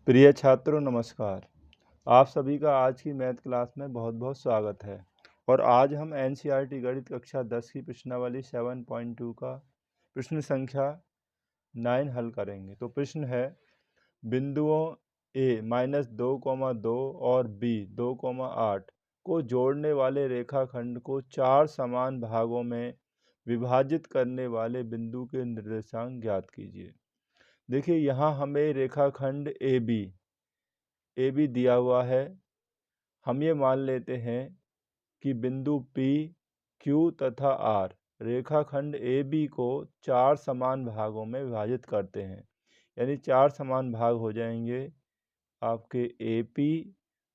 प्रिय छात्रों नमस्कार। आप सभी का आज की मैथ क्लास में बहुत बहुत स्वागत है। और आज हम एनसीईआरटी गणित कक्षा 10 की प्रश्नावली 7.2 का प्रश्न संख्या 9 हल करेंगे। तो प्रश्न है, बिंदुओं a -2,2 और b 2,8 को जोड़ने वाले रेखाखंड को 4 समान भागों में विभाजित करने वाले बिंदु के निर्देशांक ज्ञात कीजिए। देखिए, यहाँ हमें रेखाखंड ए बी दिया हुआ है। हम ये मान लेते हैं कि बिंदु P, Q तथा R रेखाखंड AB को 4 समान भागों में विभाजित करते हैं। यानी 4 समान भाग हो जाएंगे आपके AP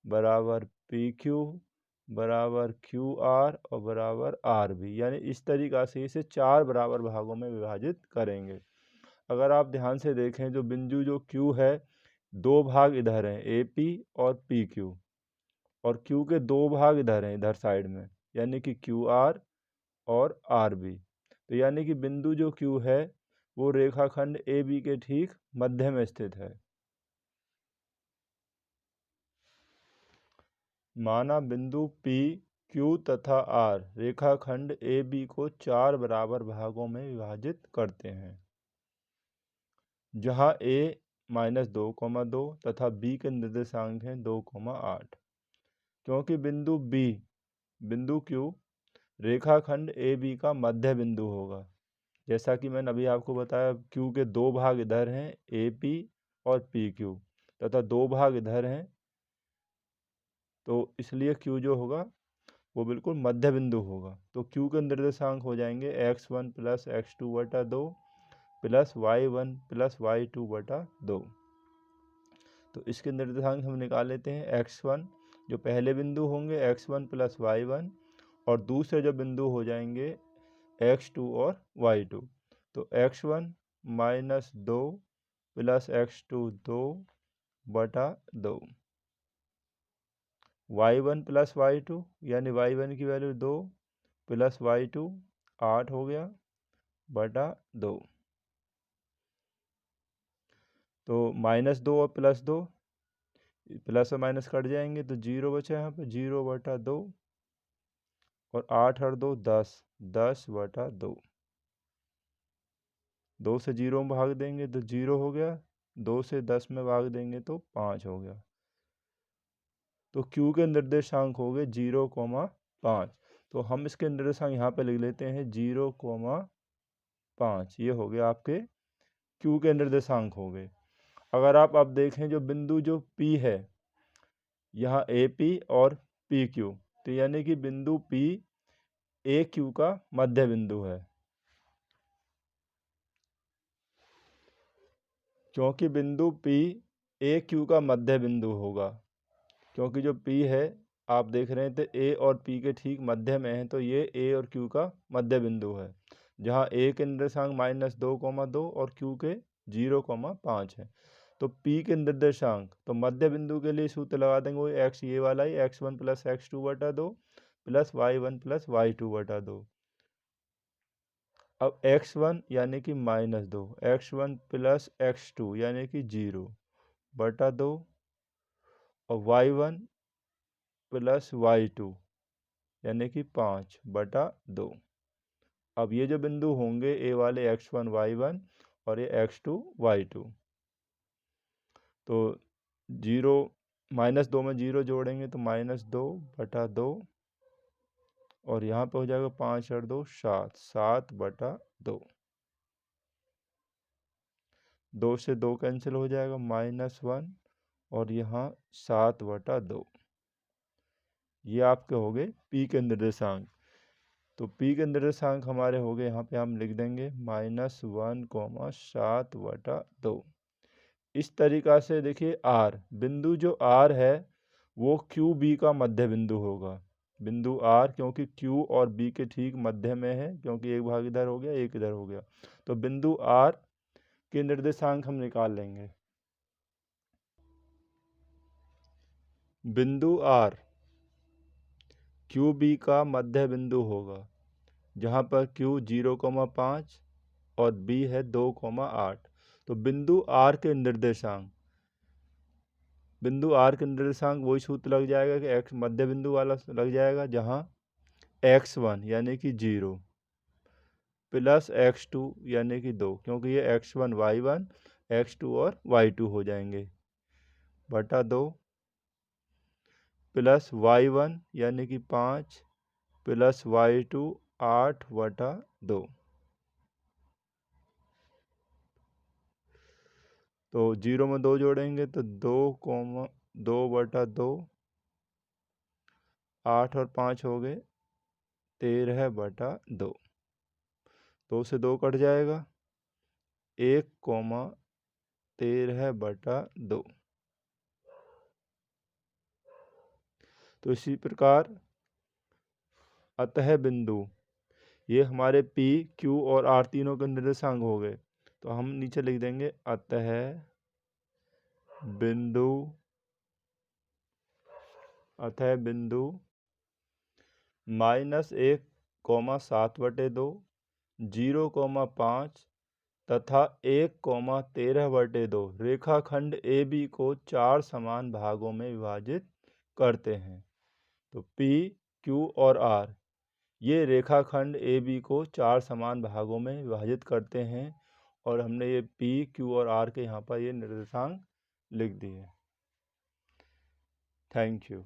बराबर PQ बराबर QR और बराबर RB। यानी इस तरीक़ा से इसे 4 बराबर भागों में विभाजित करेंगे। अगर आप ध्यान से देखें, जो बिंदु जो Q है, 2 भाग इधर हैं AP और PQ, और Q के 2 भाग इधर हैं, इधर साइड में, यानी कि QR और RB। तो यानी कि बिंदु जो Q है वो रेखाखंड AB के ठीक मध्य में स्थित है। माना बिंदु P, Q तथा R रेखाखंड AB को 4 बराबर भागों में विभाजित करते हैं, जहां A -2,2 तथा B के निर्देशांक हैं 2,8। क्योंकि बिंदु Q रेखाखंड AB का मध्य बिंदु होगा, जैसा कि मैंने अभी आपको बताया, Q के 2 भाग इधर हैं AP और PQ तथा 2 भाग इधर हैं, तो इसलिए Q जो होगा वो बिल्कुल मध्य बिंदु होगा। तो Q के निर्देशांक हो जाएंगे x1 + x2 बटा 2 प्लस y1 + y2 बटा 2। तो इसके निर्देशांक हम निकाल लेते हैं। x1 जो पहले बिंदु होंगे x1 + y1, और दूसरे जो बिंदु हो जाएंगे x2 और y2। तो x1 - 2 + x2 2 बटा 2, y1 + y2 यानी y1 की वैल्यू 2 प्लस y2 8 हो गया बटा 2। तो -2 और +2, प्लस और माइनस कट जाएंगे तो 0 बचा यहाँ पे, 0 बटा 2, और 8 और 2 10, 10 बटा 2। 2 से 0 में भाग देंगे तो 0 हो गया, 2 से 10 में भाग देंगे तो 5 हो गया। तो Q के निर्देशांक हो गए 0,5। तो हम इसके निर्देशांक यहाँ पे लिख लेते हैं 0,5। ये हो गया आपके Q के निर्देशांक हो गए। अगर आप अब देखें, जो बिंदु जो P है, यहाँ AP और PQ, तो यानी कि बिंदु P AQ का मध्य बिंदु है। क्योंकि बिंदु P AQ का मध्य बिंदु होगा, क्योंकि जो P है आप देख रहे हैं तो A और P के ठीक मध्य में है, तो ये A और Q का मध्य बिंदु है, जहाँ A के निर्देशांक -2,2 और Q के 0,5 है। तो P के निर्देशांक, तो मध्य बिंदु के लिए सूत्र लगा देंगे, वो x ये वाला ही, x1 + x2 बटा 2 प्लस y1 + y2 बटा 2। अब x1 यानी कि -2, x1 + x2 यानी कि 0 बटा 2, और y1 + y2 यानी कि 5 बटा 2। अब ये जो बिंदु होंगे ए वाले x1 y1 और ये x2 y2, तो 0 -2 में 0 जोड़ेंगे तो -2 बटा 2, और यहाँ पे हो जाएगा 5 और 2 7, 7 बटा 2। 2 से 2 कैंसिल हो जाएगा, -1, और यहाँ 7 बटा 2। ये आपके हो गए P के निर्देशांक। तो P के निर्देशांक हमारे हो गए, यहाँ पे हम लिख देंगे -1, 7 बटा 2। इस तरीक़ा से देखिए R, बिंदु जो R है वो QB का मध्य बिंदु होगा। बिंदु R क्योंकि Q और B के ठीक मध्य में है, क्योंकि एक भाग इधर हो गया एक इधर हो गया, तो बिंदु R के निर्देशांक हम निकाल लेंगे। बिंदु R QB का मध्य बिंदु होगा, जहाँ पर Q 0,5 और B है 2,8। तो बिंदु R के निर्देशांक बिंदु आर के निर्देशांक वही सूत्र लग जाएगा कि एक्स मध्य बिंदु वाला लग जाएगा, जहाँ x1 यानी कि 0 प्लस x2 यानी कि 2, क्योंकि ये x1 y1 x2 और y2 हो जाएंगे, बटा 2 प्लस y1 यानी कि 5 प्लस y2 8 बटा 2। तो 0 में 2 जोड़ेंगे तो 2 बटा 2, 8 और 5 हो गए 13 बटा 2। 2 से 2 कट जाएगा, 1, 13 बटा 2। तो इसी प्रकार अतः बिंदु, ये हमारे P, Q और R तीनों के निर्देशांक हो गए। तो हम नीचे लिख देंगे अतः बिंदु -1, 7/2, 0,5 तथा 1,13/2 रेखाखंड AB को 4 समान भागों में विभाजित करते हैं। तो P, Q और R ये रेखाखंड AB को 4 समान भागों में विभाजित करते हैं, और हमने ये P, Q और R के यहाँ पर ये निर्देशांक लिख दिए। Thank you.